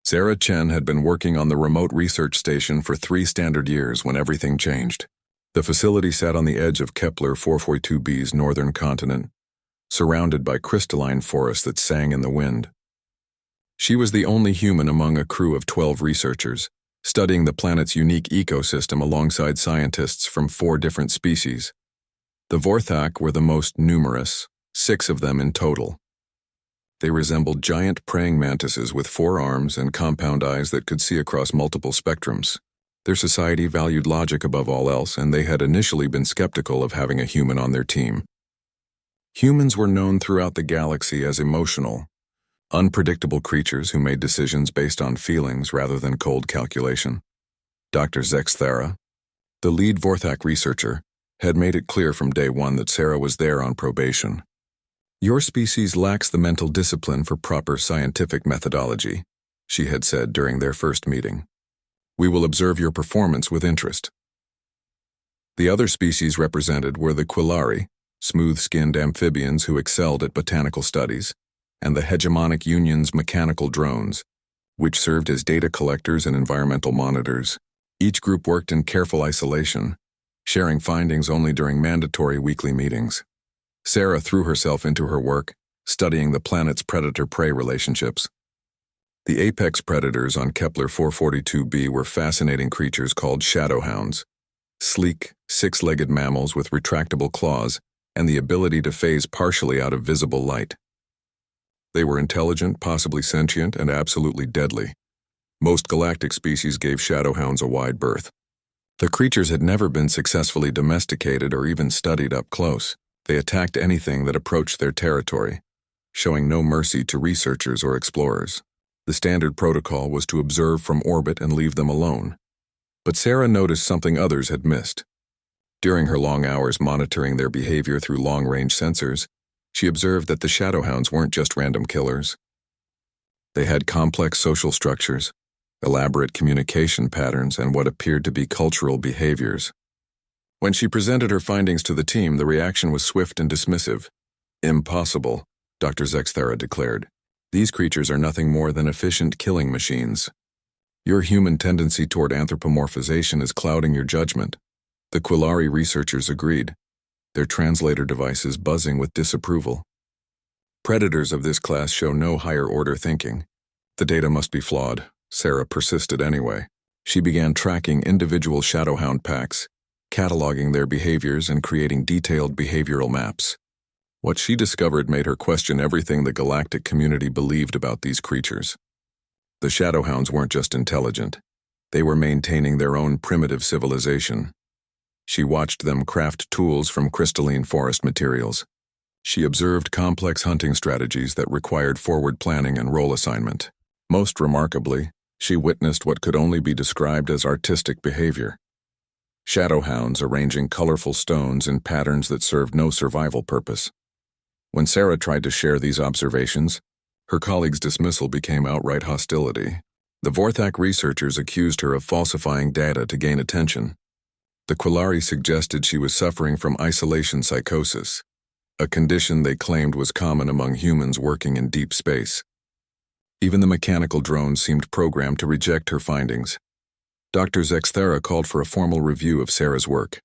Sarah Chen had been working on the remote research station for 3 standard years when everything changed. The facility sat on the edge of Kepler 442b's northern continent, surrounded by crystalline forests that sang in the wind. She was the only human among a crew of 12 researchers, studying the planet's unique ecosystem alongside scientists from 4 different species. The Vorthak were the most numerous, 6 of them in total. They resembled giant praying mantises with 4 arms and compound eyes that could see across multiple spectrums. Their society valued logic above all else, and they had initially been skeptical of having a human on their team. Humans were known throughout the galaxy as emotional, unpredictable creatures who made decisions based on feelings rather than cold calculation. Dr. Zexthera, the lead Vorthak researcher, had made it clear from day one that Sarah was there on probation. "Your species lacks the mental discipline for proper scientific methodology," she had said during their first meeting. "We will observe your performance with interest." The other species represented were the Quillari, smooth-skinned amphibians who excelled at botanical studies, and the hegemonic Union's mechanical drones, which served as data collectors and environmental monitors. Each group worked in careful isolation, sharing findings only during mandatory weekly meetings. Sarah threw herself into her work, studying the planet's predator-prey relationships. The apex predators on Kepler 442b were fascinating creatures called shadowhounds, sleek, 6-legged mammals with retractable claws and the ability to phase partially out of visible light. They were intelligent, possibly sentient, and absolutely deadly. Most galactic species gave shadowhounds a wide berth. The creatures had never been successfully domesticated or even studied up close. They attacked anything that approached their territory, showing no mercy to researchers or explorers. The standard protocol was to observe from orbit and leave them alone. But Sarah noticed something others had missed. During her long hours monitoring their behavior through long-range sensors, she observed that the shadowhounds weren't just random killers. They had complex social structures, elaborate communication patterns, and what appeared to be cultural behaviors. When she presented her findings to the team, the reaction was swift and dismissive. "Impossible," Dr. Zexthera declared. "These creatures are nothing more than efficient killing machines. Your human tendency toward anthropomorphization is clouding your judgment." The Quillari researchers agreed, their translator devices buzzing with disapproval. "Predators of this class show no higher-order thinking. The data must be flawed." Sarah persisted anyway. She began tracking individual shadowhound packs, cataloging their behaviors and creating detailed behavioral maps. What she discovered made her question everything the galactic community believed about these creatures. The shadowhounds weren't just intelligent. They were maintaining their own primitive civilization. She watched them craft tools from crystalline forest materials. She observed complex hunting strategies that required forward planning and role assignment. Most remarkably, she witnessed what could only be described as artistic behavior. Shadowhounds arranging colorful stones in patterns that served no survival purpose. When Sarah tried to share these observations, her colleagues' dismissal became outright hostility. The Vorthak researchers accused her of falsifying data to gain attention. The Quillari suggested she was suffering from isolation psychosis, a condition they claimed was common among humans working in deep space. Even the mechanical drones seemed programmed to reject her findings. Dr. Zexthera called for a formal review of Sarah's work.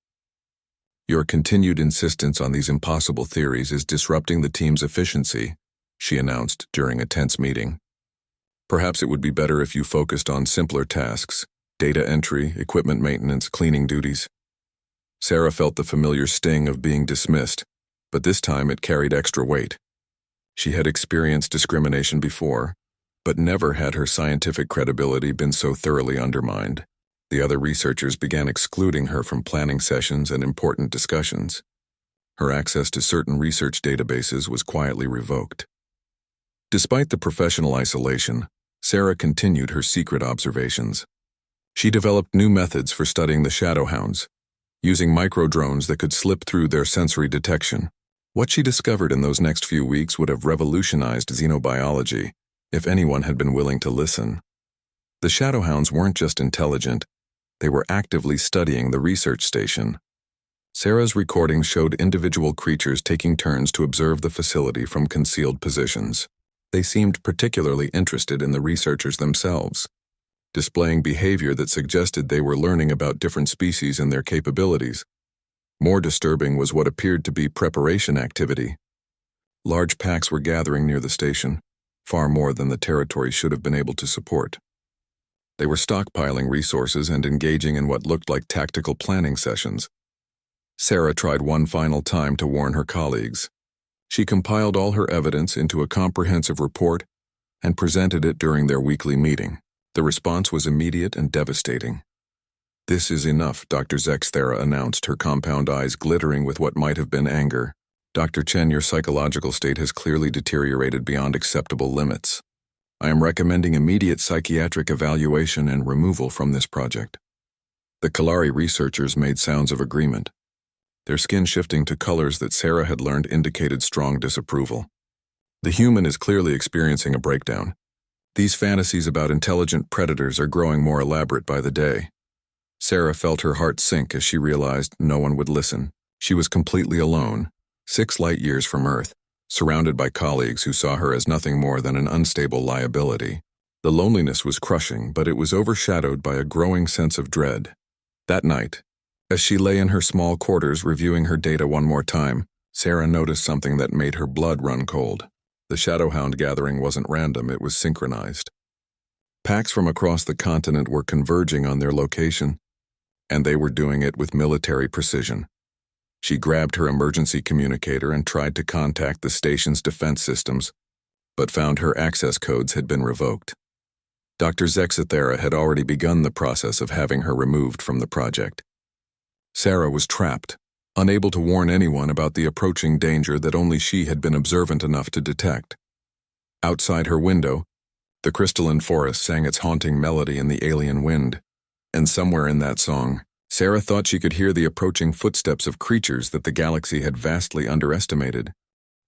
"Your continued insistence on these impossible theories is disrupting the team's efficiency," she announced during a tense meeting. "Perhaps it would be better if you focused on simpler tasks, data entry, equipment maintenance, cleaning duties." Sarah felt the familiar sting of being dismissed, but this time it carried extra weight. She had experienced discrimination before, but never had her scientific credibility been so thoroughly undermined. The other researchers began excluding her from planning sessions and important discussions. Her access to certain research databases was quietly revoked. Despite the professional isolation, Sarah continued her secret observations. She developed new methods for studying the shadowhounds, using microdrones that could slip through their sensory detection. What she discovered in those next few weeks would have revolutionized xenobiology if anyone had been willing to listen. The shadowhounds weren't just intelligent, they were actively studying the research station. Sarah's recordings showed individual creatures taking turns to observe the facility from concealed positions. They seemed particularly interested in the researchers themselves, displaying behavior that suggested they were learning about different species and their capabilities. More disturbing was what appeared to be preparation activity. Large packs were gathering near the station, far more than the territory should have been able to support. They were stockpiling resources and engaging in what looked like tactical planning sessions. Sarah tried one final time to warn her colleagues. She compiled all her evidence into a comprehensive report and presented it during their weekly meeting. The response was immediate and devastating. "This is enough," Dr. Zexthera announced, her compound eyes glittering with what might have been anger. "Dr. Chen, your psychological state has clearly deteriorated beyond acceptable limits. I am recommending immediate psychiatric evaluation and removal from this project." The Kalari researchers made sounds of agreement, their skin shifting to colors that Sarah had learned indicated strong disapproval. "The human is clearly experiencing a breakdown. These fantasies about intelligent predators are growing more elaborate by the day." Sarah felt her heart sink as she realized no one would listen. She was completely alone, 6 light years from Earth, surrounded by colleagues who saw her as nothing more than an unstable liability. The loneliness was crushing, but it was overshadowed by a growing sense of dread. That night, as she lay in her small quarters reviewing her data one more time, Sarah noticed something that made her blood run cold. The Shadowhound gathering wasn't random, it was synchronized. Packs from across the continent were converging on their location, and they were doing it with military precision. She grabbed her emergency communicator and tried to contact the station's defense systems, but found her access codes had been revoked. Dr. Zexthera had already begun the process of having her removed from the project. Sarah was trapped, unable to warn anyone about the approaching danger that only she had been observant enough to detect. Outside her window, the crystalline forest sang its haunting melody in the alien wind, and somewhere in that song, Sarah thought she could hear the approaching footsteps of creatures that the galaxy had vastly underestimated.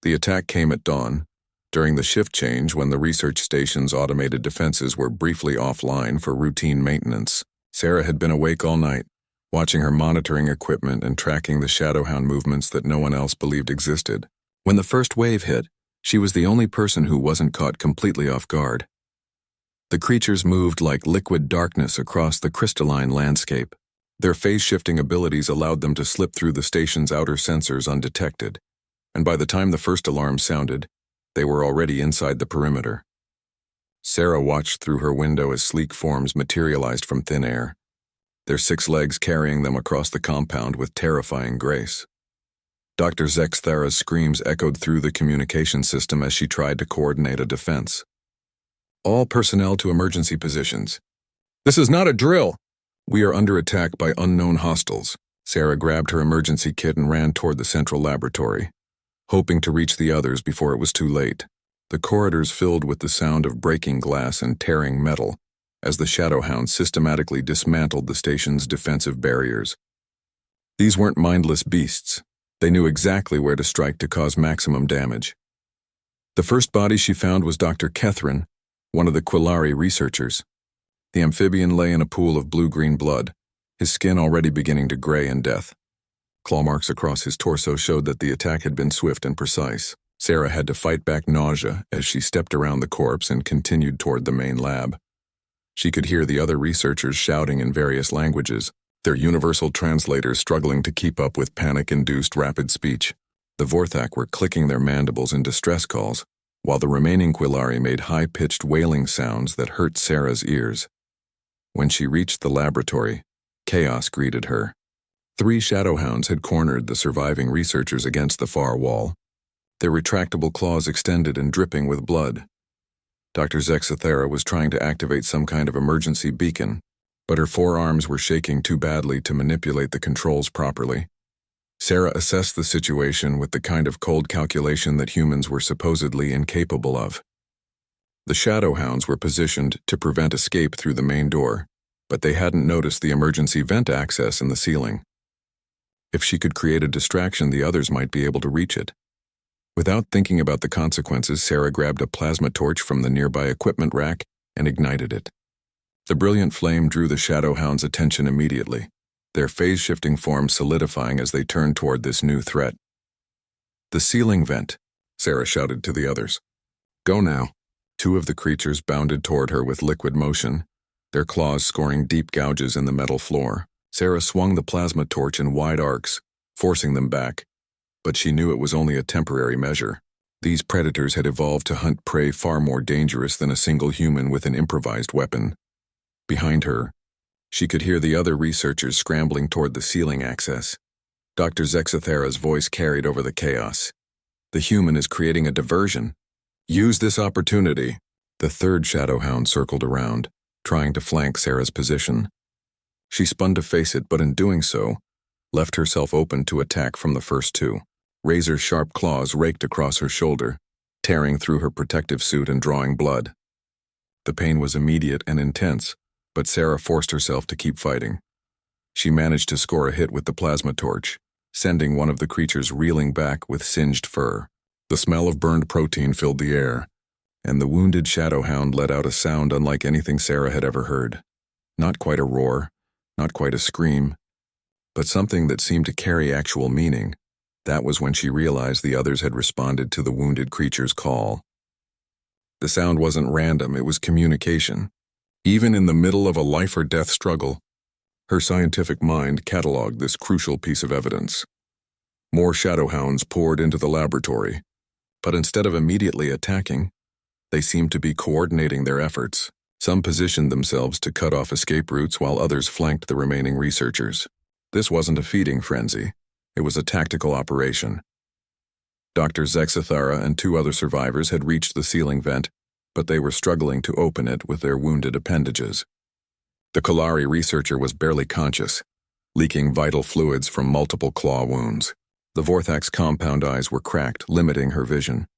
The attack came at dawn, during the shift change when the research station's automated defenses were briefly offline for routine maintenance. Sarah had been awake all night, watching her monitoring equipment and tracking the Shadowhound movements that no one else believed existed. When the first wave hit, she was the only person who wasn't caught completely off guard. The creatures moved like liquid darkness across the crystalline landscape. Their phase-shifting abilities allowed them to slip through the station's outer sensors undetected, and by the time the first alarm sounded, they were already inside the perimeter. Sarah watched through her window as sleek forms materialized from thin air, their 6 legs carrying them across the compound with terrifying grace. Dr. Zexthera's screams echoed through the communication system as she tried to coordinate a defense. "All personnel to emergency positions. This is not a drill. We are under attack by unknown hostiles." Sarah grabbed her emergency kit and ran toward the central laboratory, hoping to reach the others before it was too late. The corridors filled with the sound of breaking glass and tearing metal as the Shadowhound systematically dismantled the station's defensive barriers. These weren't mindless beasts. They knew exactly where to strike to cause maximum damage. The first body she found was Dr. Kethrin, one of the Quillari researchers. The amphibian lay in a pool of blue-green blood, his skin already beginning to gray in death. Claw marks across his torso showed that the attack had been swift and precise. Sarah had to fight back nausea as she stepped around the corpse and continued toward the main lab. She could hear the other researchers shouting in various languages, their universal translators struggling to keep up with panic-induced rapid speech. The Vorthak were clicking their mandibles in distress calls, while the remaining Quillari made high-pitched wailing sounds that hurt Sarah's ears. When she reached the laboratory, chaos greeted her. 3 Shadowhounds had cornered the surviving researchers against the far wall, their retractable claws extended and dripping with blood. Dr. Zexthera was trying to activate some kind of emergency beacon, but her forearms were shaking too badly to manipulate the controls properly. Sarah assessed the situation with the kind of cold calculation that humans were supposedly incapable of. The Shadowhounds were positioned to prevent escape through the main door, but they hadn't noticed the emergency vent access in the ceiling. If she could create a distraction, the others might be able to reach it. Without thinking about the consequences, Sarah grabbed a plasma torch from the nearby equipment rack and ignited it. The brilliant flame drew the Shadowhounds' attention immediately, their phase-shifting forms solidifying as they turned toward this new threat. "The ceiling vent," Sarah shouted to the others. "Go now." Two of the creatures bounded toward her with liquid motion, their claws scoring deep gouges in the metal floor. Sarah swung the plasma torch in wide arcs, forcing them back, but she knew it was only a temporary measure. These predators had evolved to hunt prey far more dangerous than a single human with an improvised weapon. Behind her, she could hear the other researchers scrambling toward the ceiling access. Dr. Zexathera's voice carried over the chaos. "The human is creating a diversion. Use this opportunity." The third shadowhound circled around, trying to flank Sarah's position. She spun to face it, but in doing so, left herself open to attack from the first two. Razor-sharp claws raked across her shoulder, tearing through her protective suit and drawing blood. The pain was immediate and intense, but Sarah forced herself to keep fighting. She managed to score a hit with the plasma torch, sending one of the creatures reeling back with singed fur. The smell of burned protein filled the air, and the wounded shadowhound let out a sound unlike anything Sarah had ever heard. Not quite a roar, not quite a scream, but something that seemed to carry actual meaning. That was when she realized the others had responded to the wounded creature's call. The sound wasn't random, it was communication. Even in the middle of a life-or-death struggle, her scientific mind cataloged this crucial piece of evidence. More shadowhounds poured into the laboratory, but instead of immediately attacking, they seemed to be coordinating their efforts. Some positioned themselves to cut off escape routes while others flanked the remaining researchers. This wasn't a feeding frenzy. It was a tactical operation. Dr. Zexathara and two other survivors had reached the ceiling vent, but they were struggling to open it with their wounded appendages. The Kalari researcher was barely conscious, leaking vital fluids from multiple claw wounds. The Vorthax compound eyes were cracked, limiting her vision.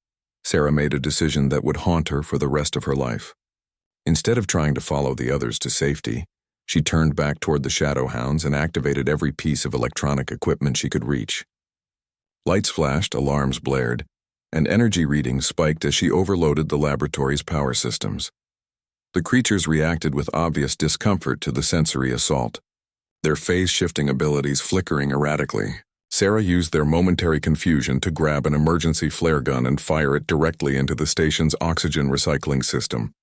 Sarah made a decision that would haunt her for the rest of her life. Instead of trying to follow the others to safety, she turned back toward the shadowhounds and activated every piece of electronic equipment she could reach. Lights flashed, alarms blared, and energy readings spiked as she overloaded the laboratory's power systems. The creatures reacted with obvious discomfort to the sensory assault, their phase-shifting abilities flickering erratically. Sarah used their momentary confusion to grab an emergency flare gun and fire it directly into the station's oxygen recycling system.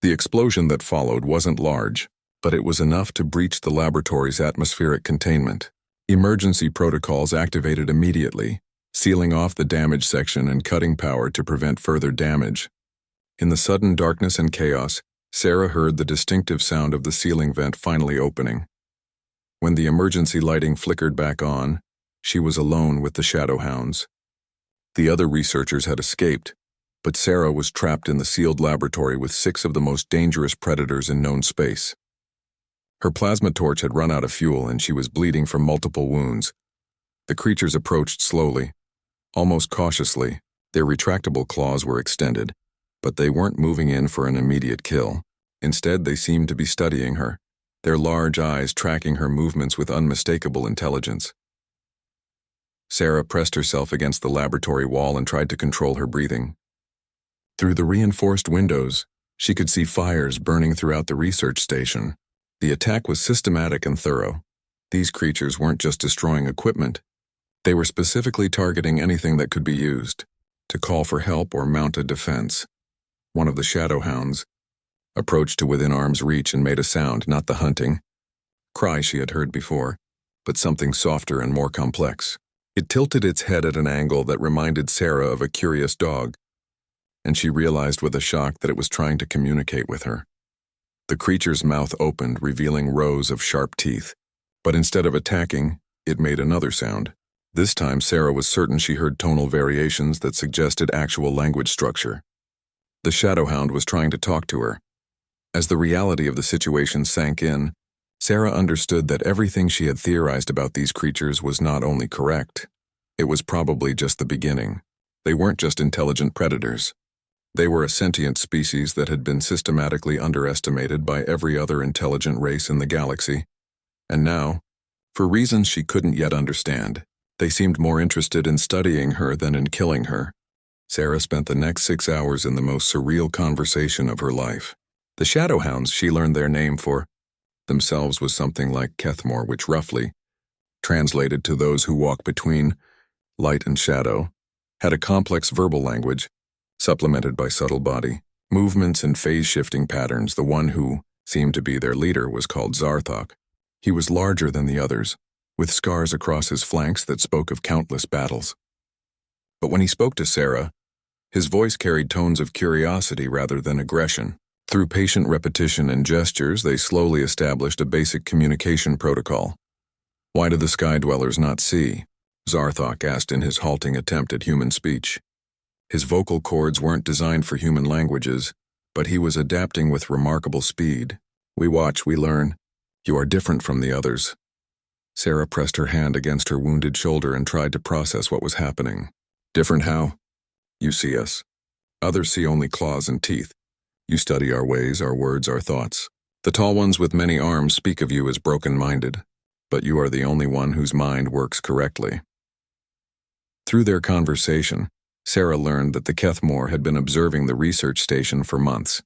The explosion that followed wasn't large, but it was enough to breach the laboratory's atmospheric containment. Emergency protocols activated immediately, sealing off the damaged section and cutting power to prevent further damage. In the sudden darkness and chaos, Sarah heard the distinctive sound of the ceiling vent finally opening. When the emergency lighting flickered back on, she was alone with the shadowhounds. The other researchers had escaped, but Sarah was trapped in the sealed laboratory with 6 of the most dangerous predators in known space. Her plasma torch had run out of fuel and she was bleeding from multiple wounds. The creatures approached slowly, almost cautiously. Their retractable claws were extended, but they weren't moving in for an immediate kill. Instead, they seemed to be studying her, their large eyes tracking her movements with unmistakable intelligence. Sarah pressed herself against the laboratory wall and tried to control her breathing. Through the reinforced windows, she could see fires burning throughout the research station. The attack was systematic and thorough. These creatures weren't just destroying equipment. They were specifically targeting anything that could be used to call for help or mount a defense. One of the shadowhounds approached to within arm's reach and made a sound, not the hunting cry she had heard before, but something softer and more complex. It tilted its head at an angle that reminded Sarah of a curious dog, and she realized with a shock that it was trying to communicate with her. The creature's mouth opened, revealing rows of sharp teeth, but instead of attacking, it made another sound. This time, Sarah was certain she heard tonal variations that suggested actual language structure. The shadowhound was trying to talk to her. As the reality of the situation sank in, Sarah understood that everything she had theorized about these creatures was not only correct, it was probably just the beginning. They weren't just intelligent predators. They were a sentient species that had been systematically underestimated by every other intelligent race in the galaxy. And now, for reasons she couldn't yet understand, they seemed more interested in studying her than in killing her. Sarah spent the next 6 hours in the most surreal conversation of her life. The shadowhounds, she learned their name for themselves, was something like Kethmore, which roughly, translated to those who walk between light and shadow, had a complex verbal language, supplemented by subtle body Movements and phase-shifting patterns. The one who seemed to be their leader was called Zarthok. He was larger than the others, with scars across his flanks that spoke of countless battles. But when he spoke to Sarah, his voice carried tones of curiosity rather than aggression. Through patient repetition and gestures, they slowly established a basic communication protocol. "Why do the Sky Dwellers not see?" Zarthok asked in his halting attempt at human speech. His vocal cords weren't designed for human languages, but he was adapting with remarkable speed. "We watch, we learn. You are different from the others." Sarah pressed her hand against her wounded shoulder and tried to process what was happening. "Different how?" "You see us. Others see only claws and teeth. You study our ways, our words, our thoughts. The tall ones with many arms speak of you as broken-minded, but you are the only one whose mind works correctly." Through their conversation, Sarah learned that the Kethmore had been observing the research station for months.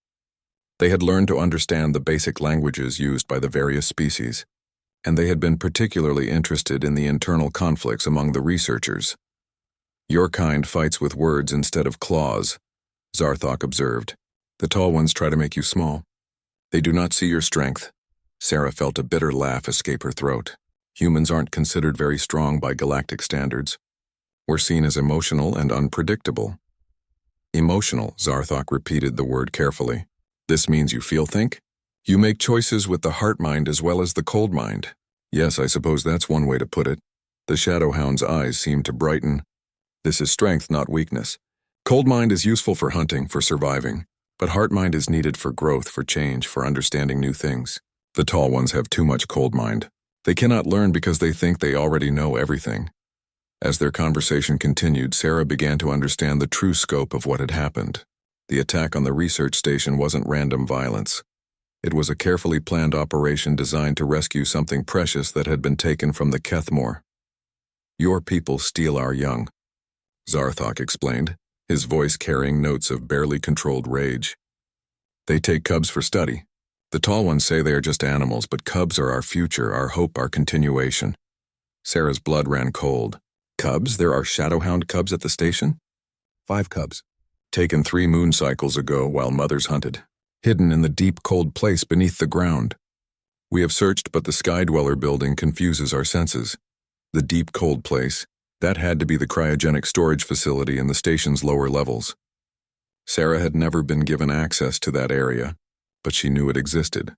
They had learned to understand the basic languages used by the various species, and they had been particularly interested in the internal conflicts among the researchers. "Your kind fights with words instead of claws," Zarthok observed. "The tall ones try to make you small. They do not see your strength." Sarah felt a bitter laugh escape her throat. "Humans aren't considered very strong by galactic standards. We're seen as emotional and unpredictable." "Emotional," Zarthok repeated the word carefully. "This means you think? You make choices with the heart mind as well as the cold mind." "Yes, I suppose that's one way to put it." The Shadowhound's eyes seemed to brighten. "This is strength, not weakness. Cold mind is useful for hunting, for surviving, but heart mind is needed for growth, for change, for understanding new things. The tall ones have too much cold mind. They cannot learn because they think they already know everything." As their conversation continued, Sarah began to understand the true scope of what had happened. The attack on the research station wasn't random violence. It was a carefully planned operation designed to rescue something precious that had been taken from the Kethmore. "Your people steal our young," Zarthok explained, his voice carrying notes of barely controlled rage. "They take cubs for study. The tall ones say they are just animals, but cubs are our future, our hope, our continuation." Sarah's blood ran cold. "Cubs? There are Shadowhound cubs at the station?" "5 cubs. Taken 3 moon cycles ago while mothers hunted. Hidden in the deep, cold place beneath the ground. We have searched, but the Sky Dweller building confuses our senses. The deep, cold place, that had to be the cryogenic storage facility in the station's lower levels." Sarah had never been given access to that area, but she knew it existed.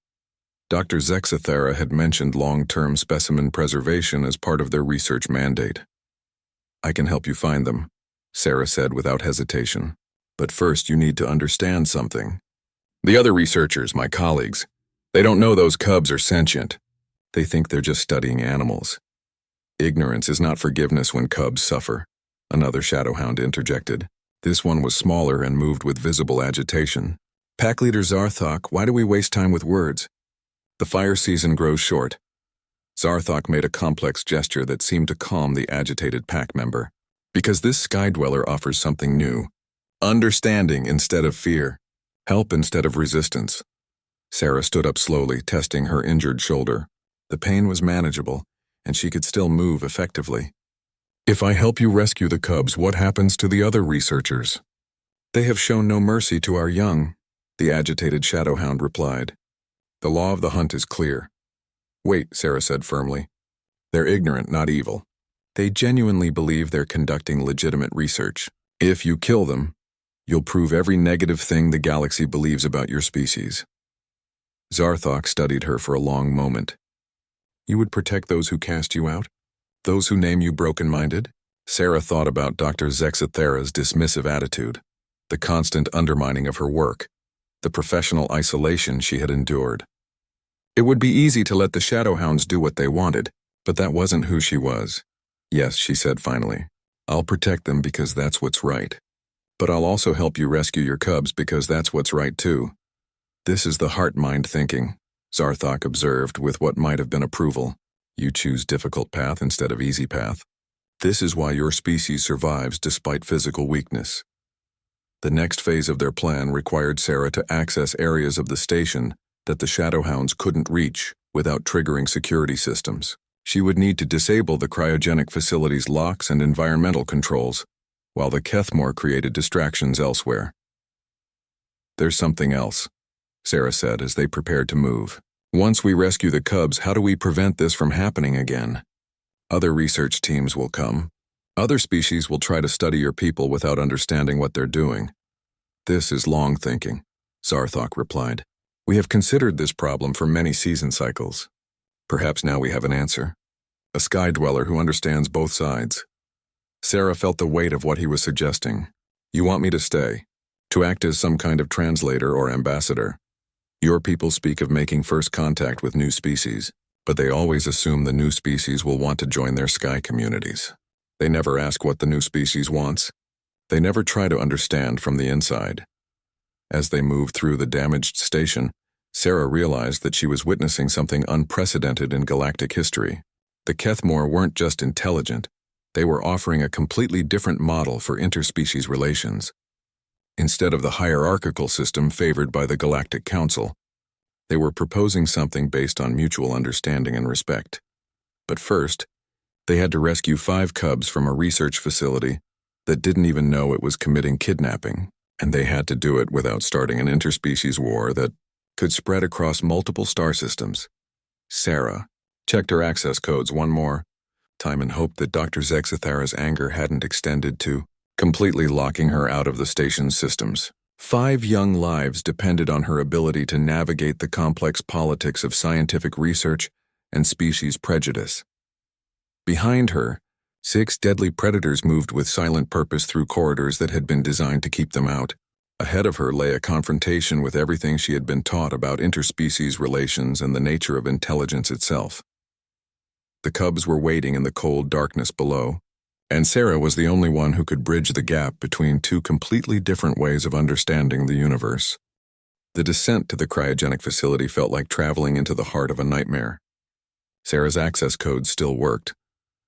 Dr. Zexathera had mentioned long-term specimen preservation as part of their research mandate. "I can help you find them," Sarah said without hesitation. "But first you need to understand something. The other researchers, my colleagues, they don't know those cubs are sentient. They think they're just studying animals. Ignorance is not forgiveness when cubs suffer," another Shadowhound interjected. This one was smaller and moved with visible agitation. "Pack Leader Zarthok, why do we waste time with words? The fire season grows short." Zarthok made a complex gesture that seemed to calm the agitated pack member. "Because this Sky Dweller offers something new. Understanding instead of fear. Help instead of resistance." Sarah stood up slowly, testing her injured shoulder. The pain was manageable, and she could still move effectively. "If I help you rescue the cubs, what happens to the other researchers?" "They have shown no mercy to our young," the agitated Shadowhound replied. "The law of the hunt is clear." "Wait," Sarah said firmly. "They're ignorant, not evil. They genuinely believe they're conducting legitimate research. If you kill them, you'll prove every negative thing the galaxy believes about your species." Zarthok studied her for a long moment. "You would protect those who cast you out? Those who name you broken-minded?" Sarah thought about Dr. Zexathera's dismissive attitude, the constant undermining of her work, the professional isolation she had endured. It would be easy to let the Shadowhounds do what they wanted, but that wasn't who she was. "Yes," she said finally. "I'll protect them because that's what's right. But I'll also help you rescue your cubs because that's what's right too." "This is the heart-mind thinking," Zarthok observed with what might have been approval. "You choose difficult path instead of easy path. This is why your species survives despite physical weakness." The next phase of their plan required Sarah to access areas of the station that the Shadowhounds couldn't reach without triggering security systems. She would need to disable the cryogenic facility's locks and environmental controls, while the Kethmore created distractions elsewhere. "There's something else," Sarah said as they prepared to move. "Once we rescue the cubs, how do we prevent this from happening again? Other research teams will come. Other species will try to study your people without understanding what they're doing." "This is long thinking," Zarthok replied. "We have considered this problem for many season cycles. Perhaps now we have an answer. A sky dweller who understands both sides." Sarah felt the weight of what he was suggesting. "You want me to stay, to act as some kind of translator or ambassador. Your people speak of making first contact with new species, but they always assume the new species will want to join their sky communities. They never ask what the new species wants. They never try to understand from the inside." As they moved through the damaged station, Sarah realized that she was witnessing something unprecedented in galactic history. The Kethmore weren't just intelligent, they were offering a completely different model for interspecies relations. Instead of the hierarchical system favored by the Galactic Council, they were proposing something based on mutual understanding and respect. But first, they had to rescue 5 cubs from a research facility that didn't even know it was committing kidnapping, and they had to do it without starting an interspecies war that could spread across multiple star systems. Sarah checked her access codes one more time and hoped that Dr. Zexithara's anger hadn't extended to completely locking her out of the station's systems. 5 young lives depended on her ability to navigate the complex politics of scientific research and species prejudice. Behind her, 6 deadly predators moved with silent purpose through corridors that had been designed to keep them out. Ahead of her lay a confrontation with everything she had been taught about interspecies relations and the nature of intelligence itself. The cubs were waiting in the cold darkness below, and Sarah was the only one who could bridge the gap between 2 completely different ways of understanding the universe. The descent to the cryogenic facility felt like traveling into the heart of a nightmare. Sarah's access codes still worked,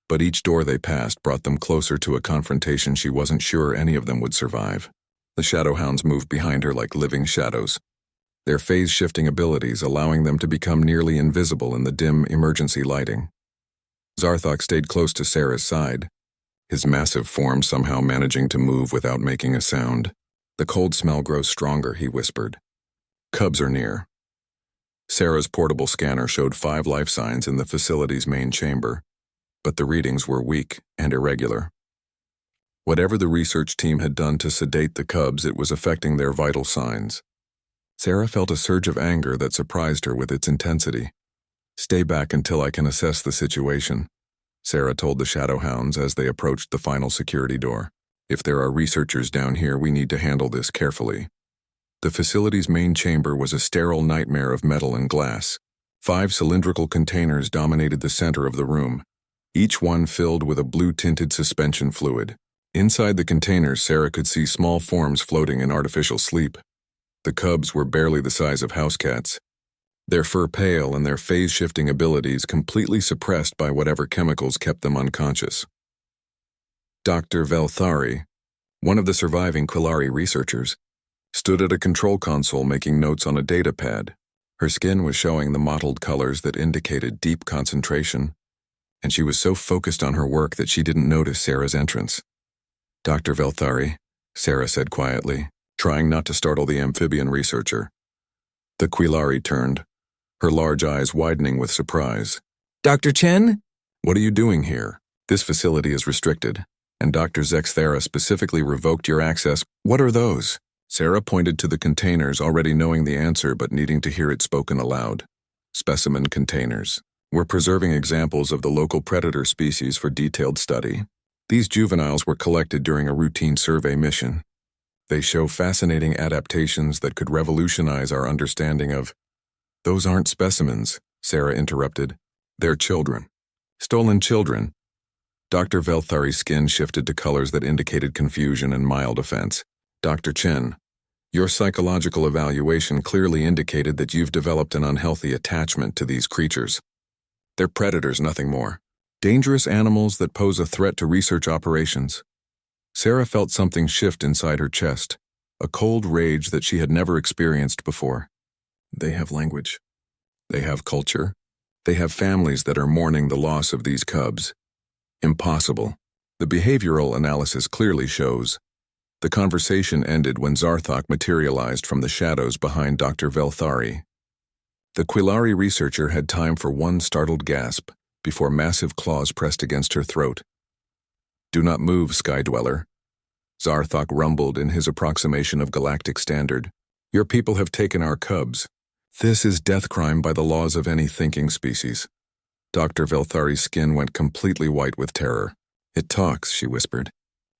but each door they passed brought them closer to a confrontation she wasn't sure any of them would survive. The Shadowhounds moved behind her like living shadows, their phase-shifting abilities allowing them to become nearly invisible in the dim emergency lighting. Zarthok stayed close to Sarah's side, his massive form somehow managing to move without making a sound. "The cold smell grows stronger," he whispered. "Cubs are near." Sarah's portable scanner showed 5 life signs in the facility's main chamber, but the readings were weak and irregular. Whatever the research team had done to sedate the cubs, it was affecting their vital signs. Sarah felt a surge of anger that surprised her with its intensity. "Stay back until I can assess the situation," Sarah told the Shadowhounds as they approached the final security door. "If there are researchers down here, we need to handle this carefully." The facility's main chamber was a sterile nightmare of metal and glass. 5 cylindrical containers dominated the center of the room, each one filled with a blue-tinted suspension fluid. Inside the containers, Sarah could see small forms floating in artificial sleep. The cubs were barely the size of house cats, their fur pale and their phase-shifting abilities completely suppressed by whatever chemicals kept them unconscious. Dr. Velthari, one of the surviving Quillari researchers, stood at a control console making notes on a data pad. Her skin was showing the mottled colors that indicated deep concentration, and she was so focused on her work that she didn't notice Sarah's entrance. "Dr. Velthari," Sarah said quietly, trying not to startle the amphibian researcher. The Quillari turned, her large eyes widening with surprise. "Dr. Chen? What are you doing here? This facility is restricted, and Dr. Zexthera specifically revoked your access." "What are those?" Sarah pointed to the containers, already knowing the answer but needing to hear it spoken aloud. "Specimen containers. We're preserving examples of the local predator species for detailed study. These juveniles were collected during a routine survey mission. They show fascinating adaptations that could revolutionize our understanding of—" "Those aren't specimens," Sarah interrupted. "They're children. Stolen children." Dr. Velthari's skin shifted to colors that indicated confusion and mild offense. "Dr. Chen, your psychological evaluation clearly indicated that you've developed an unhealthy attachment to these creatures. They're predators, nothing more. Dangerous animals that pose a threat to research operations." Sarah felt something shift inside her chest, a cold rage that she had never experienced before. They have language. They have culture. They have families that are mourning the loss of these cubs. Impossible. The behavioral analysis clearly shows The conversation ended when Zarthok materialized from the shadows behind Dr. Velthari. The Quillari researcher had time for one startled gasp before massive claws pressed against her throat. "Do not move, Sky Dweller," Zarthok rumbled in his approximation of galactic standard. "Your people have taken our cubs. This is death crime by the laws of any thinking species." Dr. Velthari's skin went completely white with terror. "It talks," she whispered.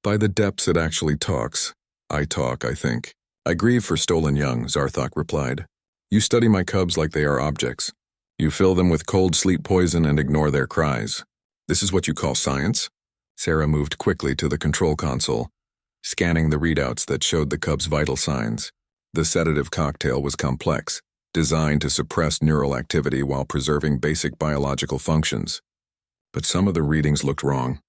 "By the depths it actually talks. I talk, I think." "I grieve for stolen young," Zarthok replied. "You study my cubs like they are objects. You fill them with cold sleep poison and ignore their cries. This is what you call science?" Sarah moved quickly to the control console, scanning the readouts that showed the cub's vital signs. The sedative cocktail was complex, designed to suppress neural activity while preserving basic biological functions. But some of the readings looked wrong.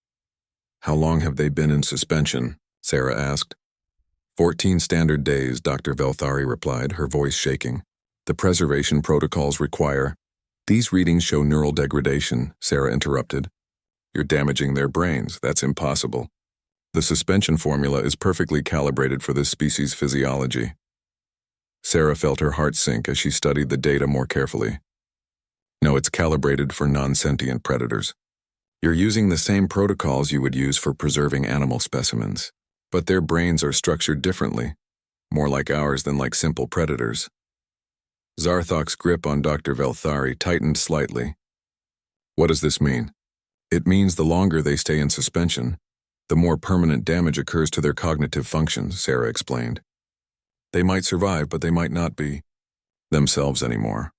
"How long have they been in suspension?" Sarah asked. 14 standard days, Dr. Velthari replied, her voice shaking. "The preservation protocols require—" "These readings show neural degradation," Sarah interrupted. "You're damaging their brains. That's impossible. The suspension formula is perfectly calibrated for this species' physiology." Sarah felt her heart sink as she studied the data more carefully. "No, it's calibrated for non-sentient predators. You're using the same protocols you would use for preserving animal specimens, but their brains are structured differently, more like ours than like simple predators." Zarthok's grip on Dr. Velthari tightened slightly. "What does this mean?" "It means the longer they stay in suspension, the more permanent damage occurs to their cognitive functions," Sarah explained. "They might survive, but they might not be themselves anymore."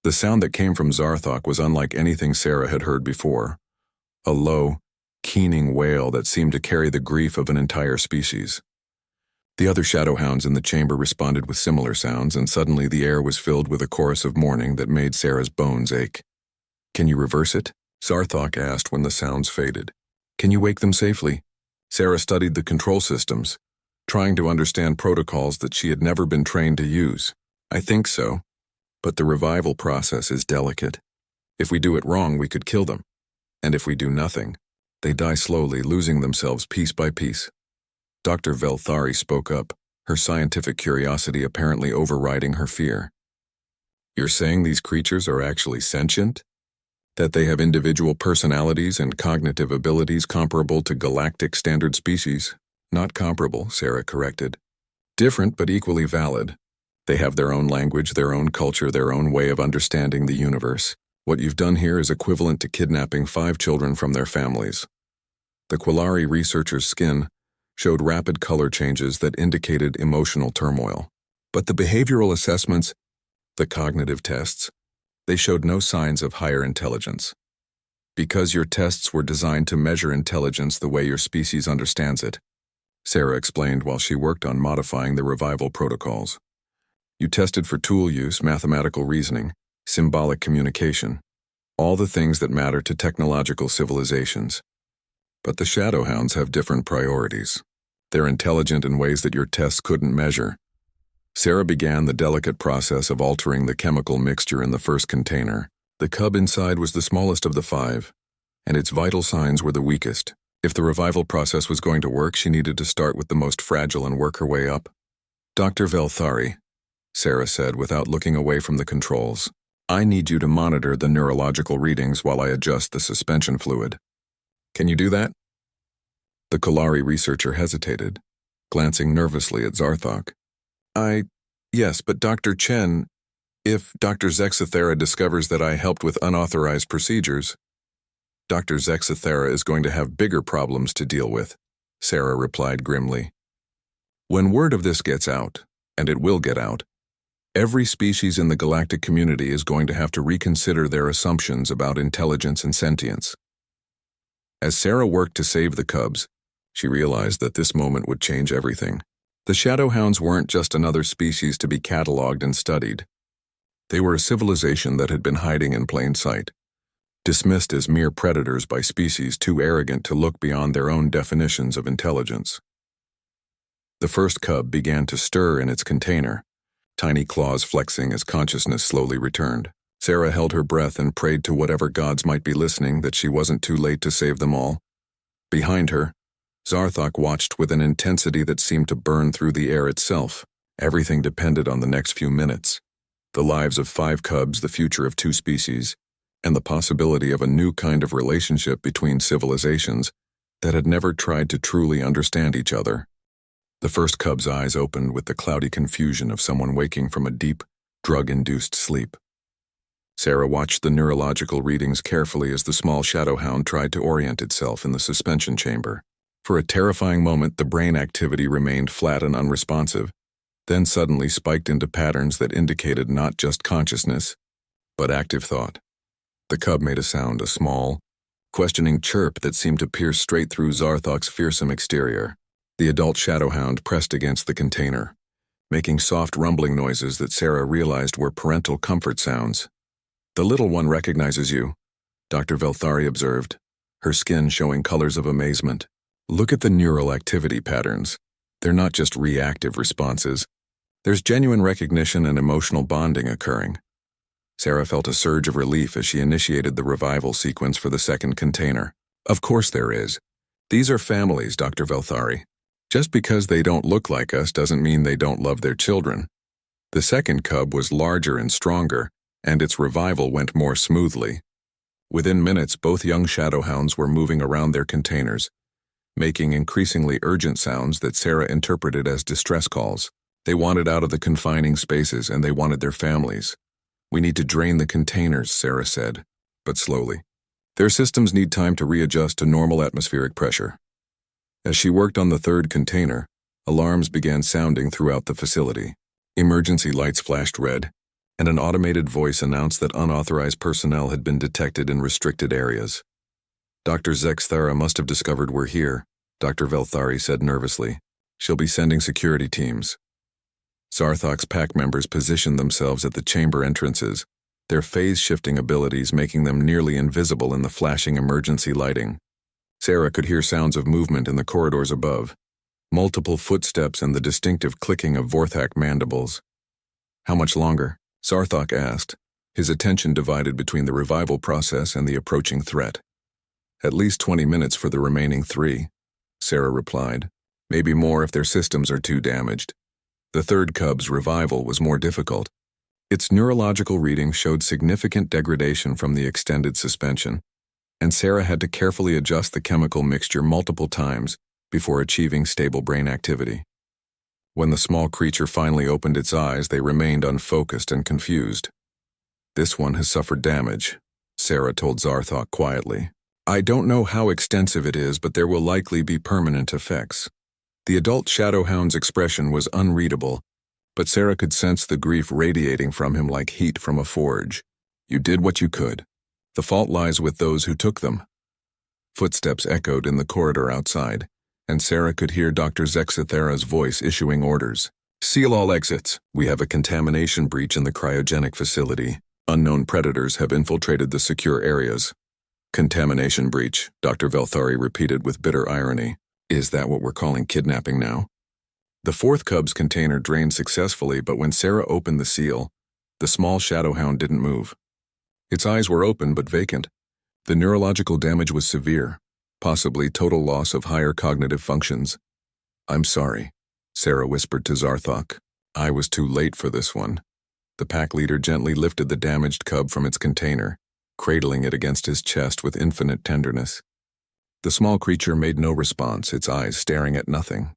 The sound that came from Zarthok was unlike anything Sarah had heard before, a low, keening wail that seemed to carry the grief of an entire species. The other shadowhounds in the chamber responded with similar sounds, and suddenly the air was filled with a chorus of mourning that made Sarah's bones ache. "Can you reverse it?" Zarthok asked when the sounds faded. "Can you wake them safely?" Sarah studied the control systems, trying to understand protocols that she had never been trained to use. "I think so. But the revival process is delicate. If we do it wrong, we could kill them. And if we do nothing, they die slowly, losing themselves piece by piece." Dr. Velthari spoke up, her scientific curiosity apparently overriding her fear. "You're saying these creatures are actually sentient? That they have individual personalities and cognitive abilities comparable to galactic standard species?" "Not comparable," Sarah corrected. "Different but equally valid. They have their own language, their own culture, their own way of understanding the universe. What you've done here is equivalent to kidnapping 5 children from their families." The Quillari researcher's skin showed rapid color changes that indicated emotional turmoil. But the behavioral assessments, the cognitive tests, they showed no signs of higher intelligence. "Because your tests were designed to measure intelligence the way your species understands it," Sarah explained while she worked on modifying the revival protocols. "You tested for tool use, mathematical reasoning, symbolic communication, all the things that matter to technological civilizations. But the Shadowhounds have different priorities. They're intelligent in ways that your tests couldn't measure." Sarah began the delicate process of altering the chemical mixture in the first container. The cub inside was the smallest of the 5, and its vital signs were the weakest. If the revival process was going to work, she needed to start with the most fragile and work her way up. "Dr. Velthari," Sarah said without looking away from the controls, "I need you to monitor the neurological readings while I adjust the suspension fluid. Can you do that?" The Quillari researcher hesitated, glancing nervously at Zarthok. Yes, but Dr. Chen, if Dr. Zexathera discovers that I helped with unauthorized procedures—" "Dr. Zexathera is going to have bigger problems to deal with," Sarah replied grimly. "When word of this gets out, and it will get out, every species in the galactic community is going to have to reconsider their assumptions about intelligence and sentience." As Sarah worked to save the cubs, she realized that this moment would change everything. The Shadowhounds weren't just another species to be cataloged and studied. They were a civilization that had been hiding in plain sight, dismissed as mere predators by species too arrogant to look beyond their own definitions of intelligence. The first cub began to stir in its container, tiny claws flexing as consciousness slowly returned. Sarah held her breath and prayed to whatever gods might be listening that she wasn't too late to save them all. Behind her, Zarthok watched with an intensity that seemed to burn through the air itself. Everything depended on the next few minutes. The lives of 5 cubs, the future of 2 species, and the possibility of a new kind of relationship between civilizations that had never tried to truly understand each other. The first cub's eyes opened with the cloudy confusion of someone waking from a deep, drug-induced sleep. Sarah watched the neurological readings carefully as the small shadowhound tried to orient itself in the suspension chamber. For a terrifying moment, the brain activity remained flat and unresponsive, then suddenly spiked into patterns that indicated not just consciousness, but active thought. The cub made a sound, a small, questioning chirp that seemed to pierce straight through Zarthok's fearsome exterior. The adult shadowhound pressed against the container, making soft rumbling noises that Sarah realized were parental comfort sounds. "The little one recognizes you," Dr. Velthari observed, her skin showing colors of amazement. "Look at the neural activity patterns. They're not just reactive responses. There's genuine recognition and emotional bonding occurring." Sarah felt a surge of relief as she initiated the revival sequence for the second container. "Of course there is. These are families, Dr. Velthari. Just because they don't look like us doesn't mean they don't love their children." The second cub was larger and stronger, and its revival went more smoothly. Within minutes, both young shadowhounds were moving around their containers, making increasingly urgent sounds that Sarah interpreted as distress calls. They wanted out of the confining spaces, and they wanted their families. "We need to drain the containers," Sarah said, but slowly. "Their systems need time to readjust to normal atmospheric pressure." As she worked on the third container, alarms began sounding throughout the facility. Emergency lights flashed red, and an automated voice announced that unauthorized personnel had been detected in restricted areas. "Dr. Zexthara must have discovered we're here," Dr. Velthari said nervously. "She'll be sending security teams." Zarthok's pack members positioned themselves at the chamber entrances, their phase-shifting abilities making them nearly invisible in the flashing emergency lighting. Sarah could hear sounds of movement in the corridors above, multiple footsteps and the distinctive clicking of Vorthak mandibles. "How much longer?" Zarthok asked, his attention divided between the revival process and the approaching threat. "At least 20 minutes for the remaining 3, Sarah replied. "Maybe more if their systems are too damaged." The third cub's revival was more difficult. Its neurological readings showed significant degradation from the extended suspension, and Sarah had to carefully adjust the chemical mixture multiple times before achieving stable brain activity. When the small creature finally opened its eyes, they remained unfocused and confused. "This one has suffered damage," Sarah told Zarthok quietly. "I don't know how extensive it is, but there will likely be permanent effects." The adult shadowhound's expression was unreadable, but Sarah could sense the grief radiating from him like heat from a forge. "You did what you could. The fault lies with those who took them." Footsteps echoed in the corridor outside, and Sarah could hear Dr. Zexithera's voice issuing orders. "Seal all exits. We have a contamination breach in the cryogenic facility. Unknown predators have infiltrated the secure areas." "Contamination breach," Dr. Velthari repeated with bitter irony. "Is that what we're calling kidnapping now?" The fourth cub's container drained successfully, but when Sarah opened the seal, the small shadowhound didn't move. Its eyes were open but vacant. The neurological damage was severe, possibly total loss of higher cognitive functions. "I'm sorry," Sarah whispered to Zarthok. "I was too late for this one." The pack leader gently lifted the damaged cub from its container, cradling it against his chest with infinite tenderness. The small creature made no response, its eyes staring at nothing.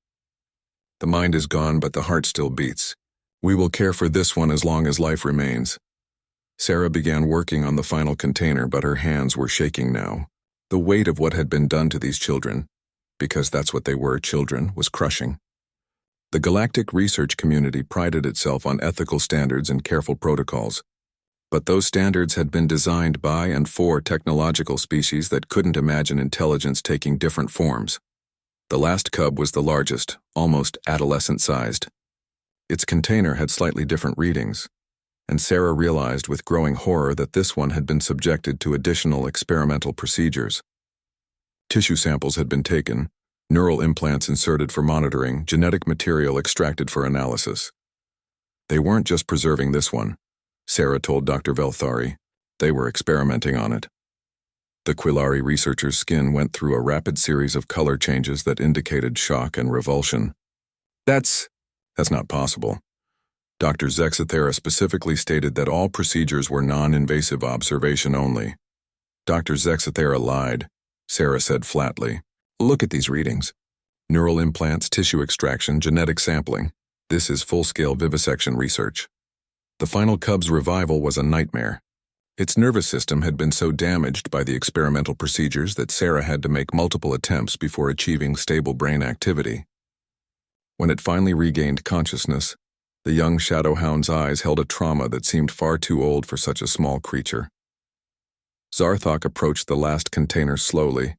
"The mind is gone, but the heart still beats. We will care for this one as long as life remains." Sarah began working on the final container, but her hands were shaking now. The weight of what had been done to these children, because that's what they were, children, was crushing. The galactic research community prided itself on ethical standards and careful protocols, but those standards had been designed by and for technological species that couldn't imagine intelligence taking different forms. The last cub was the largest, almost adolescent-sized. Its container had slightly different readings, and Sarah realized with growing horror that this one had been subjected to additional experimental procedures. Tissue samples had been taken, neural implants inserted for monitoring, genetic material extracted for analysis. They weren't just preserving this one, Sarah told Dr. Velthari. They were experimenting on it. The Quillari researcher's skin went through a rapid series of color changes that indicated shock and revulsion. That's not possible. Dr. Zexathera specifically stated that all procedures were non-invasive observation only. Dr. Zexathera lied, Sarah said flatly. Look at these readings. Neural implants, tissue extraction, genetic sampling. This is full-scale vivisection research. The final cub's revival was a nightmare. Its nervous system had been so damaged by the experimental procedures that Sarah had to make multiple attempts before achieving stable brain activity. When it finally regained consciousness, the young shadowhound's eyes held a trauma that seemed far too old for such a small creature. Zarthok approached the last container slowly,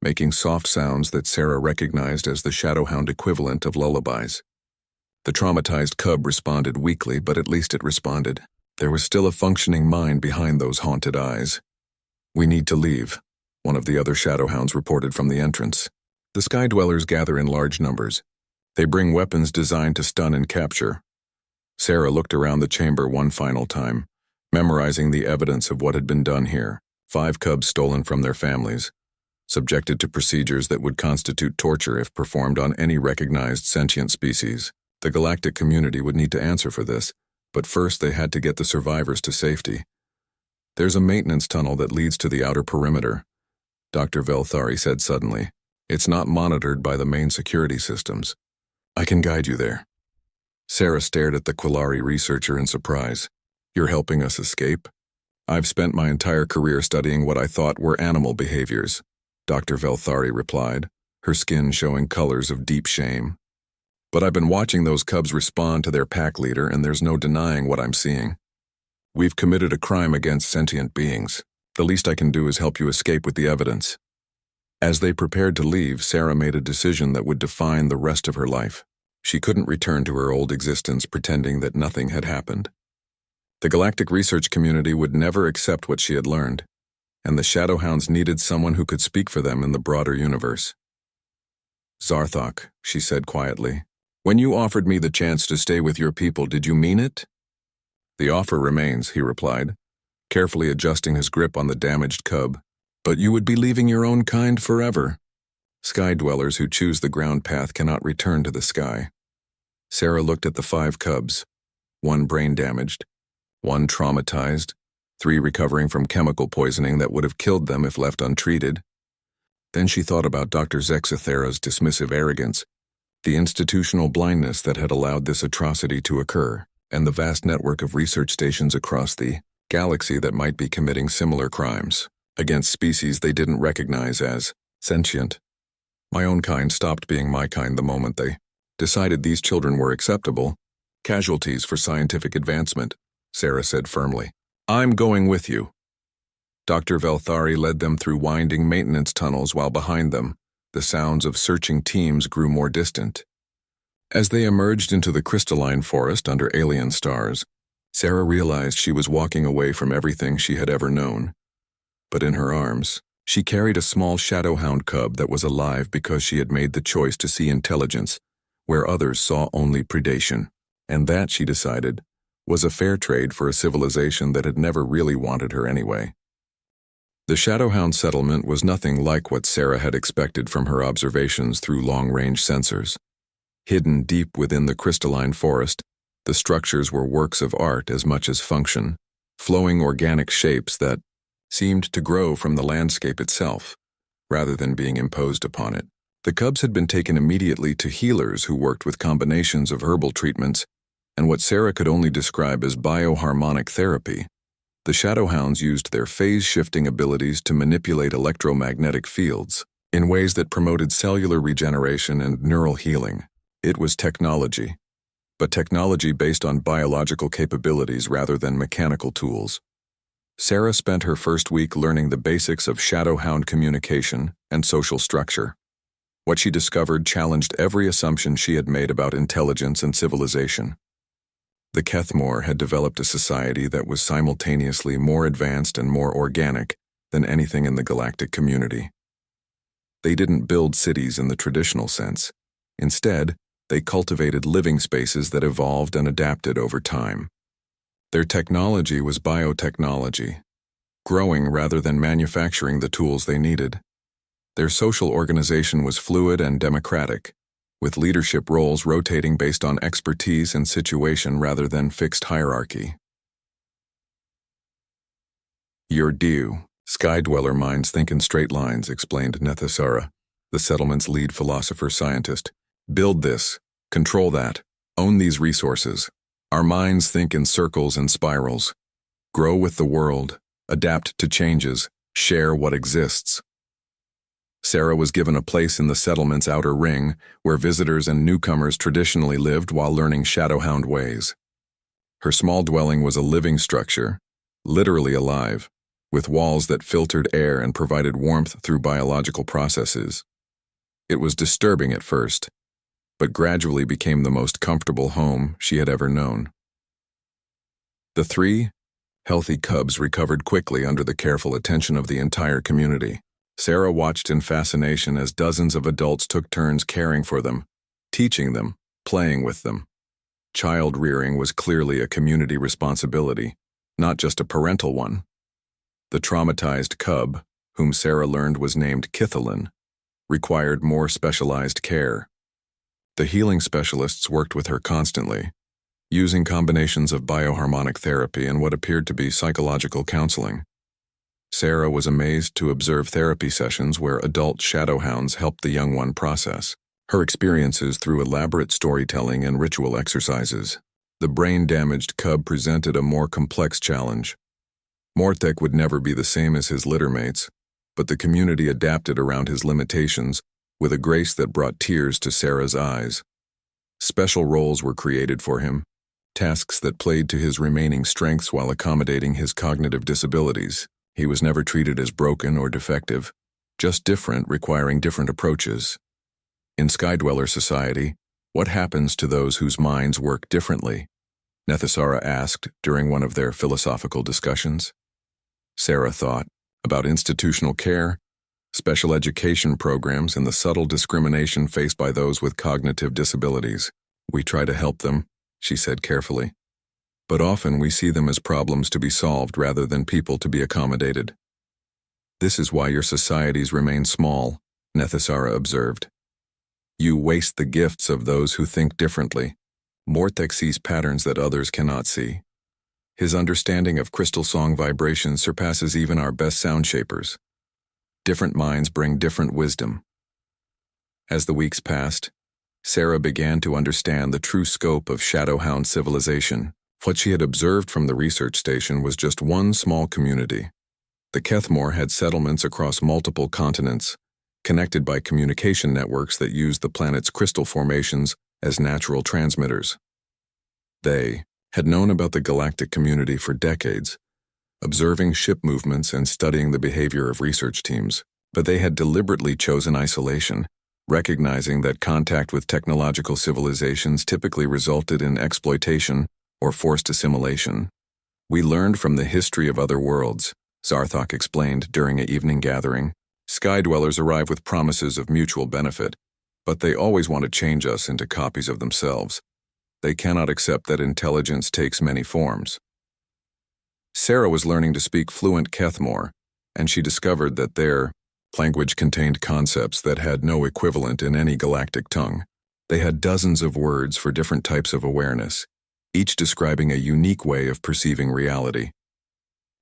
making soft sounds that Sarah recognized as the shadowhound equivalent of lullabies. The traumatized cub responded weakly, but at least it responded. There was still a functioning mind behind those haunted eyes. We need to leave, one of the other shadowhounds reported from the entrance. The Sky Dwellers gather in large numbers. They bring weapons designed to stun and capture. Sarah looked around the chamber one final time, memorizing the evidence of what had been done here. 5 cubs stolen from their families, subjected to procedures that would constitute torture if performed on any recognized sentient species. The galactic community would need to answer for this, but first they had to get the survivors to safety. There's a maintenance tunnel that leads to the outer perimeter, Dr. Velthari said suddenly. It's not monitored by the main security systems. I can guide you there. Sarah stared at the Quillari researcher in surprise. You're helping us escape? I've spent my entire career studying what I thought were animal behaviors, Dr. Velthari replied, her skin showing colors of deep shame. But I've been watching those cubs respond to their pack leader, and there's no denying what I'm seeing. We've committed a crime against sentient beings. The least I can do is help you escape with the evidence. As they prepared to leave, Sarah made a decision that would define the rest of her life. She couldn't return to her old existence pretending that nothing had happened. The galactic research community would never accept what she had learned, and the Shadowhounds needed someone who could speak for them in the broader universe. Zarthok, she said quietly, when you offered me the chance to stay with your people, did you mean it? The offer remains, he replied, carefully adjusting his grip on the damaged cub. But you would be leaving your own kind forever. Sky dwellers who choose the ground path cannot return to the sky. Sarah looked at the 5 cubs, 1 brain damaged, 1 traumatized, 3 recovering from chemical poisoning that would have killed them if left untreated. Then she thought about Dr. Zexathera's dismissive arrogance, the institutional blindness that had allowed this atrocity to occur, and the vast network of research stations across the galaxy that might be committing similar crimes against species they didn't recognize as sentient. My own kind stopped being my kind the moment they decided these children were acceptable casualties for scientific advancement, Sarah said firmly. I'm going with you. Dr. Velthari led them through winding maintenance tunnels while behind them, the sounds of searching teams grew more distant. As they emerged into the crystalline forest under alien stars, Sarah realized she was walking away from everything she had ever known. But in her arms, she carried a small shadowhound cub that was alive because she had made the choice to see intelligence where others saw only predation, and that, she decided, was a fair trade for a civilization that had never really wanted her anyway. The shadowhound settlement was nothing like what Sarah had expected from her observations through long-range sensors. Hidden deep within the crystalline forest, the structures were works of art as much as function, flowing organic shapes that seemed to grow from the landscape itself, rather than being imposed upon it. The cubs had been taken immediately to healers who worked with combinations of herbal treatments and what Sarah could only describe as bioharmonic therapy. The Shadowhounds used their phase-shifting abilities to manipulate electromagnetic fields in ways that promoted cellular regeneration and neural healing. It was technology, but technology based on biological capabilities rather than mechanical tools. Sarah spent her first week learning the basics of Shadowhound communication and social structure. What she discovered challenged every assumption she had made about intelligence and civilization. The Kethmore had developed a society that was simultaneously more advanced and more organic than anything in the galactic community. They didn't build cities in the traditional sense. Instead, they cultivated living spaces that evolved and adapted over time. Their technology was biotechnology, growing rather than manufacturing the tools they needed. Their social organization was fluid and democratic, with leadership roles rotating based on expertise and situation rather than fixed hierarchy. "You're due. Sky Dweller minds think in straight lines," explained Nethasara, the settlement's lead philosopher-scientist. "Build this, control that, own these resources. Our minds think in circles and spirals. Grow with the world, adapt to changes, share what exists." Sarah was given a place in the settlement's outer ring, where visitors and newcomers traditionally lived while learning Shadowhound ways. Her small dwelling was a living structure, literally alive, with walls that filtered air and provided warmth through biological processes. It was disturbing at first, but gradually became the most comfortable home she had ever known. The 3 healthy cubs recovered quickly under the careful attention of the entire community. Sarah watched in fascination as dozens of adults took turns caring for them, teaching them, playing with them. Child rearing was clearly a community responsibility, not just a parental one. The traumatized cub, whom Sarah learned was named Kithalin, required more specialized care. The healing specialists worked with her constantly, using combinations of bioharmonic therapy and what appeared to be psychological counseling. Sarah was amazed to observe therapy sessions where adult shadowhounds helped the young one process her experiences through elaborate storytelling and ritual exercises. The brain-damaged cub presented a more complex challenge. Mortek would never be the same as his littermates, but the community adapted around his limitations with a grace that brought tears to Sarah's eyes. Special roles were created for him, tasks that played to his remaining strengths while accommodating his cognitive disabilities. He was never treated as broken or defective, just different, requiring different approaches. In Skydweller society, what happens to those whose minds work differently? Nethasara asked during one of their philosophical discussions. Sarah thought about institutional care, special education programs, and the subtle discrimination faced by those with cognitive disabilities. "We try to help them," she said carefully. "But often we see them as problems to be solved rather than people to be accommodated." "This is why your societies remain small," Nethasara observed. "You waste the gifts of those who think differently." Mortek sees patterns that others cannot see. His understanding of crystal song vibrations surpasses even our best sound shapers. Different minds bring different wisdom. As the weeks passed, Sarah began to understand the true scope of Shadowhound civilization. What she had observed from the research station was just one small community. The Kethmore had settlements across multiple continents, connected by communication networks that used the planet's crystal formations as natural transmitters. They had known about the galactic community for decades, observing ship movements and studying the behavior of research teams, but they had deliberately chosen isolation, recognizing that contact with technological civilizations typically resulted in exploitation or forced assimilation. "We learned from the history of other worlds," Zarthok explained during an evening gathering. "Sky dwellers arrive with promises of mutual benefit, but they always want to change us into copies of themselves. They cannot accept that intelligence takes many forms." Sarah was learning to speak fluent Kethmore, and she discovered that their language contained concepts that had no equivalent in any galactic tongue. They had dozens of words for different types of awareness, each describing a unique way of perceiving reality.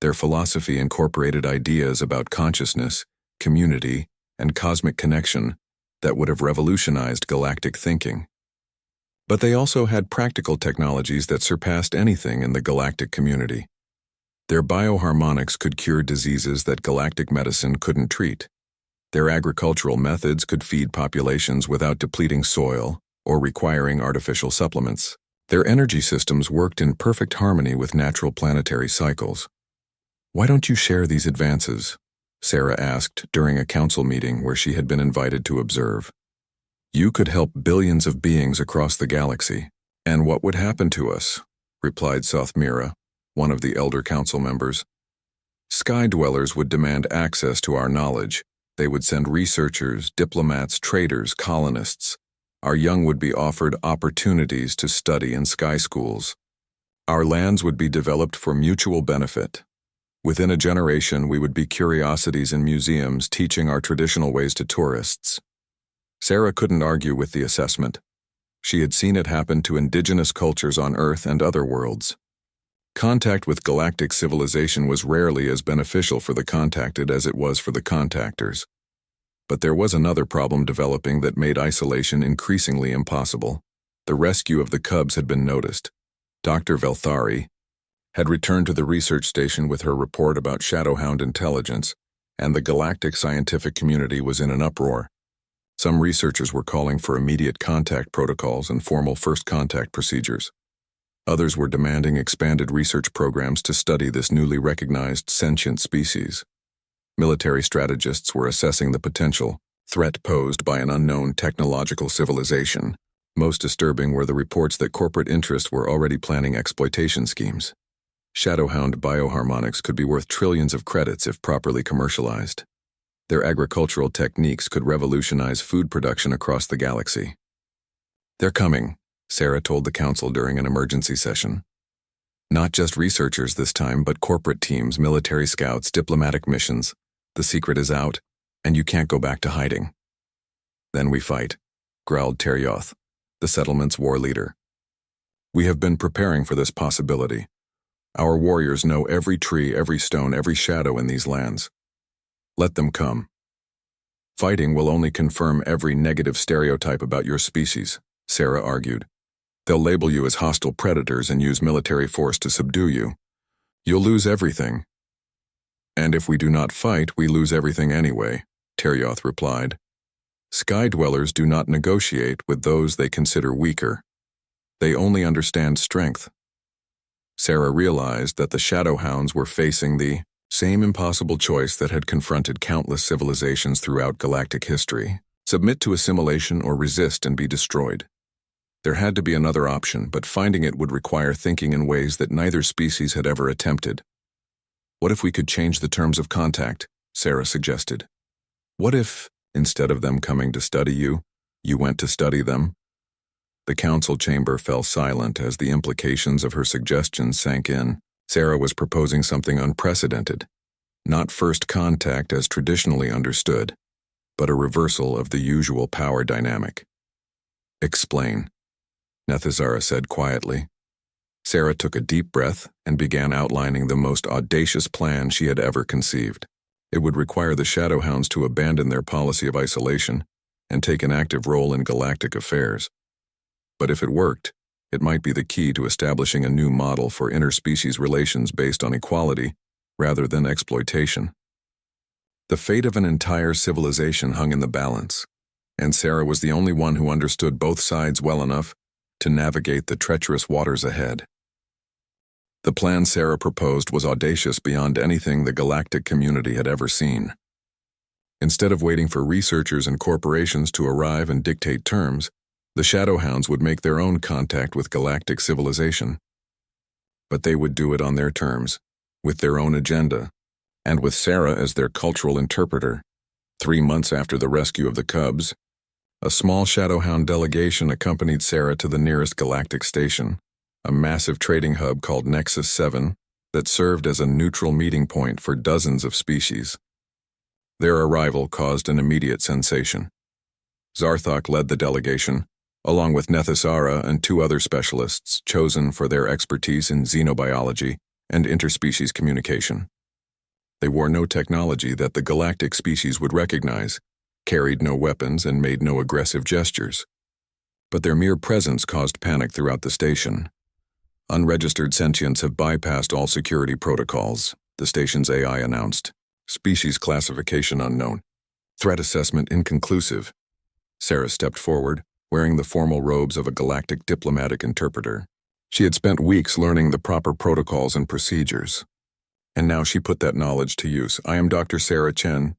Their philosophy incorporated ideas about consciousness, community, and cosmic connection that would have revolutionized galactic thinking. But they also had practical technologies that surpassed anything in the galactic community. Their bioharmonics could cure diseases that galactic medicine couldn't treat. Their agricultural methods could feed populations without depleting soil or requiring artificial supplements. Their energy systems worked in perfect harmony with natural planetary cycles. "Why don't you share these advances?" Sarah asked during a council meeting where she had been invited to observe. "You could help billions of beings across the galaxy." "And what would happen to us?" replied Sothmira, one of the elder council members. "Sky dwellers would demand access to our knowledge. They would send researchers, diplomats, traders, colonists. Our young would be offered opportunities to study in sky schools. Our lands would be developed for mutual benefit. Within a generation, we would be curiosities in museums teaching our traditional ways to tourists. Sarah couldn't argue with the assessment. She had seen it happen to indigenous cultures on Earth and other worlds. Contact with galactic civilization was rarely as beneficial for the contacted as it was for the contactors. But there was another problem developing that made isolation increasingly impossible. The rescue of the cubs had been noticed. Dr. Velthari had returned to the research station with her report about Shadowhound intelligence, and the galactic scientific community was in an uproar. Some researchers were calling for immediate contact protocols and formal first contact procedures. Others were demanding expanded research programs to study this newly recognized sentient species. Military strategists were assessing the potential threat posed by an unknown technological civilization. Most disturbing were the reports that corporate interests were already planning exploitation schemes. Shadowhound bioharmonics could be worth trillions of credits if properly commercialized. Their agricultural techniques could revolutionize food production across the galaxy. "They're coming," Sarah told the council during an emergency session. "Not just researchers this time, but corporate teams, military scouts, diplomatic missions. The secret is out, and you can't go back to hiding." "Then we fight," growled Teryoth, the settlement's war leader. "We have been preparing for this possibility. Our warriors know every tree, every stone, every shadow in these lands. Let them come. Fighting will only confirm every negative stereotype about your species," Sarah argued. "They'll label you as hostile predators and use military force to subdue you. You'll lose everything." "And if we do not fight, we lose everything anyway," Teryoth replied. "Sky dwellers do not negotiate with those they consider weaker. They only understand strength." Sarah realized that the Shadowhounds were facing the same impossible choice that had confronted countless civilizations throughout galactic history: submit to assimilation or resist and be destroyed. There had to be another option, but finding it would require thinking in ways that neither species had ever attempted. "What if we could change the terms of contact?" Sarah suggested. "What if, instead of them coming to study you, you went to study them?" The council chamber fell silent as the implications of her suggestions sank in. Sarah was proposing something unprecedented. Not first contact as traditionally understood, but a reversal of the usual power dynamic. "Explain," Nethazara said quietly. Sarah took a deep breath and began outlining the most audacious plan she had ever conceived. It would require the Shadowhounds to abandon their policy of isolation and take an active role in galactic affairs. But if it worked, it might be the key to establishing a new model for interspecies relations based on equality rather than exploitation. The fate of an entire civilization hung in the balance, and Sarah was the only one who understood both sides well enough to navigate the treacherous waters ahead. The plan Sarah proposed was audacious beyond anything the galactic community had ever seen. Instead of waiting for researchers and corporations to arrive and dictate terms, the Shadowhounds would make their own contact with galactic civilization. But they would do it on their terms, with their own agenda, and with Sarah as their cultural interpreter. 3 months after the rescue of the cubs, a small Shadowhound delegation accompanied Sarah to the nearest galactic station, a massive trading hub called Nexus 7 that served as a neutral meeting point for dozens of species. Their arrival caused an immediate sensation. Zarthok led the delegation, along with Nethazara and 2 other specialists chosen for their expertise in xenobiology and interspecies communication. They wore no technology that the galactic species would recognize, carried no weapons, and made no aggressive gestures. But their mere presence caused panic throughout the station. "Unregistered sentients have bypassed all security protocols," the station's AI announced. "Species classification unknown. Threat assessment inconclusive." Sarah stepped forward, wearing the formal robes of a galactic diplomatic interpreter. She had spent weeks learning the proper protocols and procedures. And now she put that knowledge to use. "I am Dr. Sarah Chen,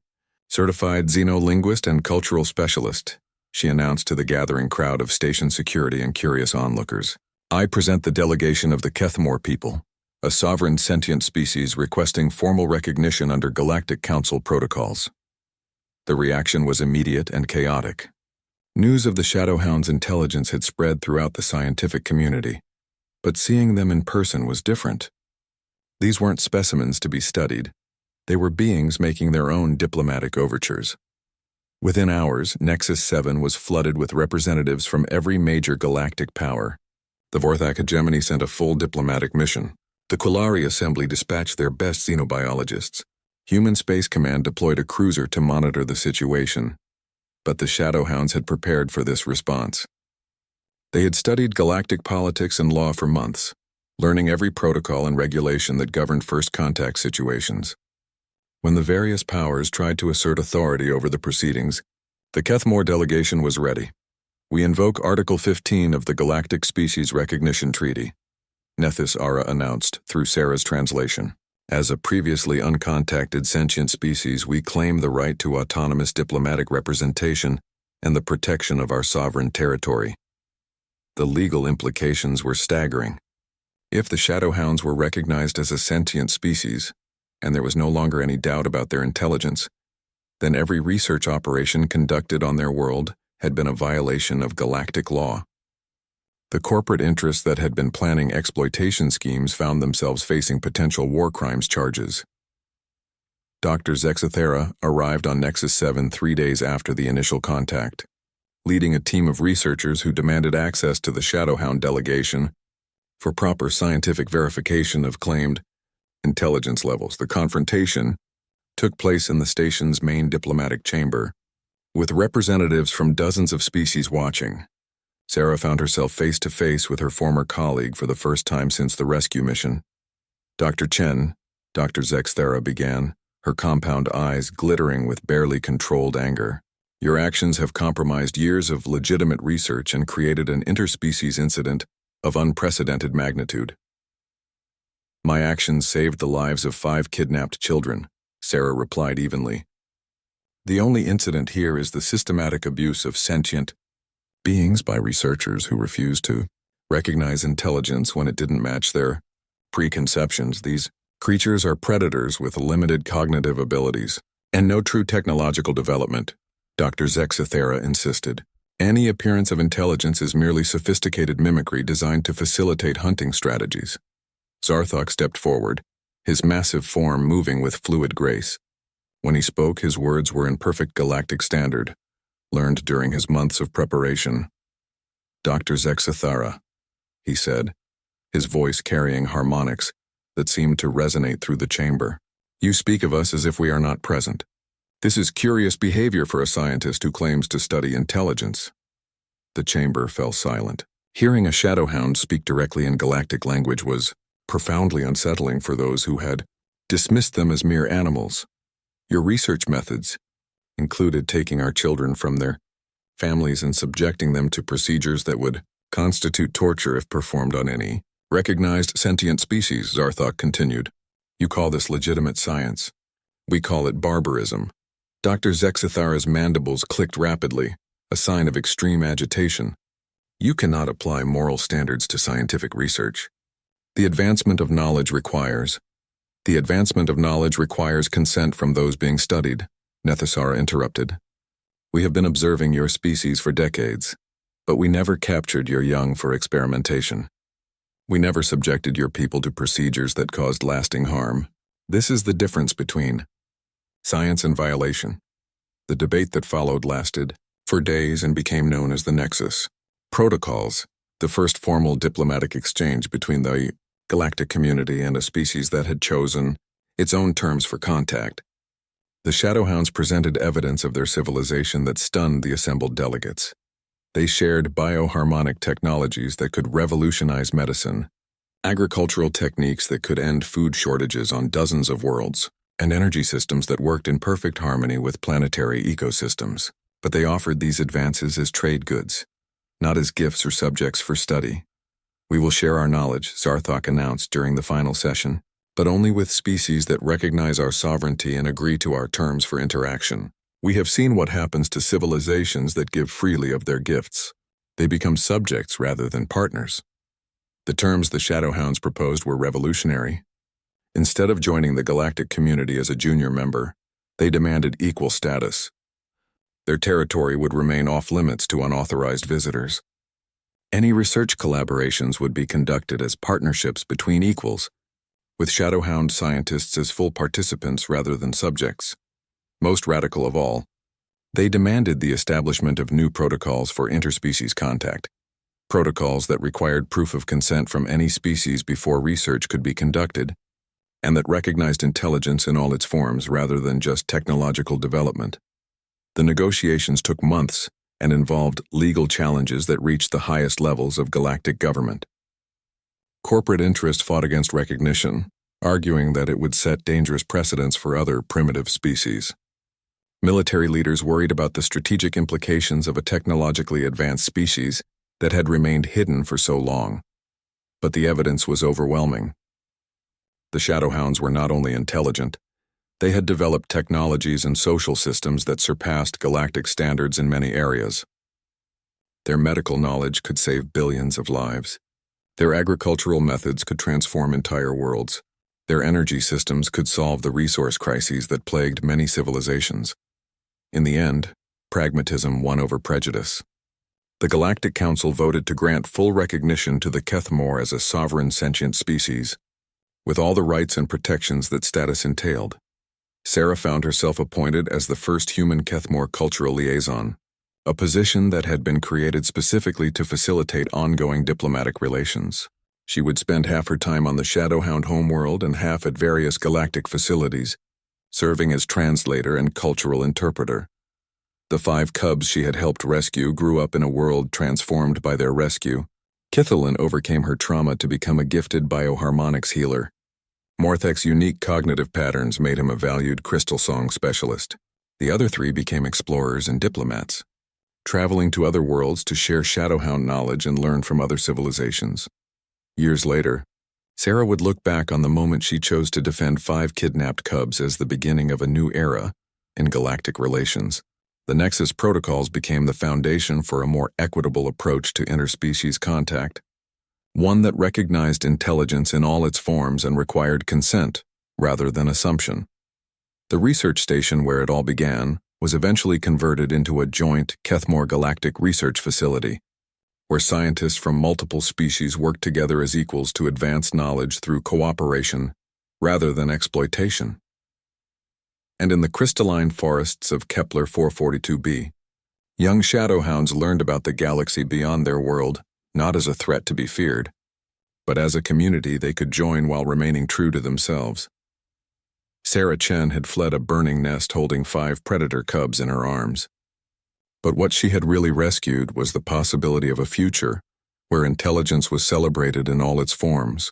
certified xenolinguist and cultural specialist," she announced to the gathering crowd of station security and curious onlookers. "I present the delegation of the Kethmore people, a sovereign sentient species requesting formal recognition under Galactic Council protocols." The reaction was immediate and chaotic. News of the Shadowhounds' intelligence had spread throughout the scientific community, but seeing them in person was different. These weren't specimens to be studied. They were beings making their own diplomatic overtures. Within hours, Nexus 7 was flooded with representatives from every major galactic power. The Vorthak hegemony sent a full diplomatic mission. The Quillari Assembly dispatched their best xenobiologists. Human Space Command deployed a cruiser to monitor the situation. But the Shadowhounds had prepared for this response. They had studied galactic politics and law for months, learning every protocol and regulation that governed first contact situations. When the various powers tried to assert authority over the proceedings, the Kethmore delegation was ready. "We invoke Article 15 of the Galactic Species Recognition Treaty," Nethys Ara announced through Sarah's translation. "As a previously uncontacted sentient species, we claim the right to autonomous diplomatic representation and the protection of our sovereign territory." The legal implications were staggering. If the Shadowhounds were recognized as a sentient species, and there was no longer any doubt about their intelligence, then every research operation conducted on their world had been a violation of galactic law. The corporate interests that had been planning exploitation schemes found themselves facing potential war crimes charges. Dr. Zexathera arrived on Nexus 7 3 days after the initial contact, leading a team of researchers who demanded access to the Shadowhound delegation for proper scientific verification of claimed intelligence levels. The confrontation took place in the station's main diplomatic chamber, with representatives from dozens of species watching. Sarah found herself face to face with her former colleague for the first time since the rescue mission. "Dr. Chen," Dr. Zexathera began, her compound eyes glittering with barely controlled anger. "Your actions have compromised years of legitimate research and created an interspecies incident of unprecedented magnitude." "My actions saved the lives of 5 kidnapped children," Sarah replied evenly. "The only incident here is the systematic abuse of sentient beings by researchers who refused to recognize intelligence when it didn't match their preconceptions. These creatures are predators with limited cognitive abilities and no true technological development," Dr. Zexathera insisted. "Any appearance of intelligence is merely sophisticated mimicry designed to facilitate hunting strategies." Zarthok stepped forward, his massive form moving with fluid grace. When he spoke, his words were in perfect galactic standard, learned during his months of preparation. "Dr. Zexathera," he said, his voice carrying harmonics that seemed to resonate through the chamber. "You speak of us as if we are not present. This is curious behavior for a scientist who claims to study intelligence." The chamber fell silent. Hearing a Shadowhound speak directly in galactic language was profoundly unsettling for those who had dismissed them as mere animals. "Your research methods included taking our children from their families and subjecting them to procedures that would constitute torture if performed on any recognized sentient species," Zarthok continued. "You call this legitimate science. We call it barbarism." Dr. Zexathera's mandibles clicked rapidly, a sign of extreme agitation. "You cannot apply moral standards to scientific research. The advancement of knowledge requires consent from those being studied," Nethysara interrupted. "We have been observing your species for decades, but we never captured your young for experimentation. We never subjected your people to procedures that caused lasting harm. This is the difference between science and violation." The debate that followed lasted for days and became known as the Nexus Protocols, the first formal diplomatic exchange between the galactic community and a species that had chosen its own terms for contact. The Shadowhounds presented evidence of their civilization that stunned the assembled delegates. They shared bioharmonic technologies that could revolutionize medicine, agricultural techniques that could end food shortages on dozens of worlds, and energy systems that worked in perfect harmony with planetary ecosystems. But they offered these advances as trade goods, not as gifts or subjects for study. "We will share our knowledge," Zarthok announced during the final session, "but only with species that recognize our sovereignty and agree to our terms for interaction. We have seen what happens to civilizations that give freely of their gifts. They become subjects rather than partners." The terms the Shadowhounds proposed were revolutionary. Instead of joining the galactic community as a junior member, they demanded equal status. Their territory would remain off-limits to unauthorized visitors. Any research collaborations would be conducted as partnerships between equals, with Shadowhound scientists as full participants rather than subjects. Most radical of all, they demanded the establishment of new protocols for interspecies contact, protocols that required proof of consent from any species before research could be conducted, and that recognized intelligence in all its forms rather than just technological development. The negotiations took months and involved legal challenges that reached the highest levels of galactic government. Corporate interest fought against recognition, arguing that it would set dangerous precedents for other primitive species. Military leaders worried about the strategic implications of a technologically advanced species that had remained hidden for so long. But the evidence was overwhelming. The Shadowhounds were not only intelligent, they had developed technologies and social systems that surpassed galactic standards in many areas. Their medical knowledge could save billions of lives. Their agricultural methods could transform entire worlds. Their energy systems could solve the resource crises that plagued many civilizations. In the end, pragmatism won over prejudice. The Galactic Council voted to grant full recognition to the Kethmor as a sovereign sentient species, with all the rights and protections that status entailed. Sarah found herself appointed as the first human Kethmor cultural liaison, a position that had been created specifically to facilitate ongoing diplomatic relations. She would spend half her time on the Shadowhound homeworld and half at various galactic facilities, serving as translator and cultural interpreter. The 5 cubs she had helped rescue grew up in a world transformed by their rescue. Kithalin overcame her trauma to become a gifted bioharmonics healer. Morthek's unique cognitive patterns made him a valued crystal song specialist. The other 3 became explorers and diplomats, traveling to other worlds to share Shadowhound knowledge and learn from other civilizations. Years later, Sarah would look back on the moment she chose to defend 5 kidnapped cubs as the beginning of a new era in galactic relations. The Nexus protocols became the foundation for a more equitable approach to interspecies contact, one that recognized intelligence in all its forms and required consent rather than assumption. The research station where it all began was eventually converted into a joint Kethmor Galactic Research Facility, where scientists from multiple species worked together as equals to advance knowledge through cooperation rather than exploitation. And in the crystalline forests of Kepler 442b, young Shadowhounds learned about the galaxy beyond their world, not as a threat to be feared, but as a community they could join while remaining true to themselves. Sarah Chen had fled a burning nest holding 5 predator cubs in her arms. But what she had really rescued was the possibility of a future where intelligence was celebrated in all its forms,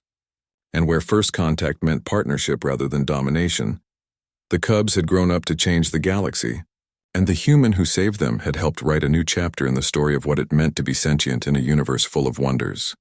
and where first contact meant partnership rather than domination. The cubs had grown up to change the galaxy, and the human who saved them had helped write a new chapter in the story of what it meant to be sentient in a universe full of wonders.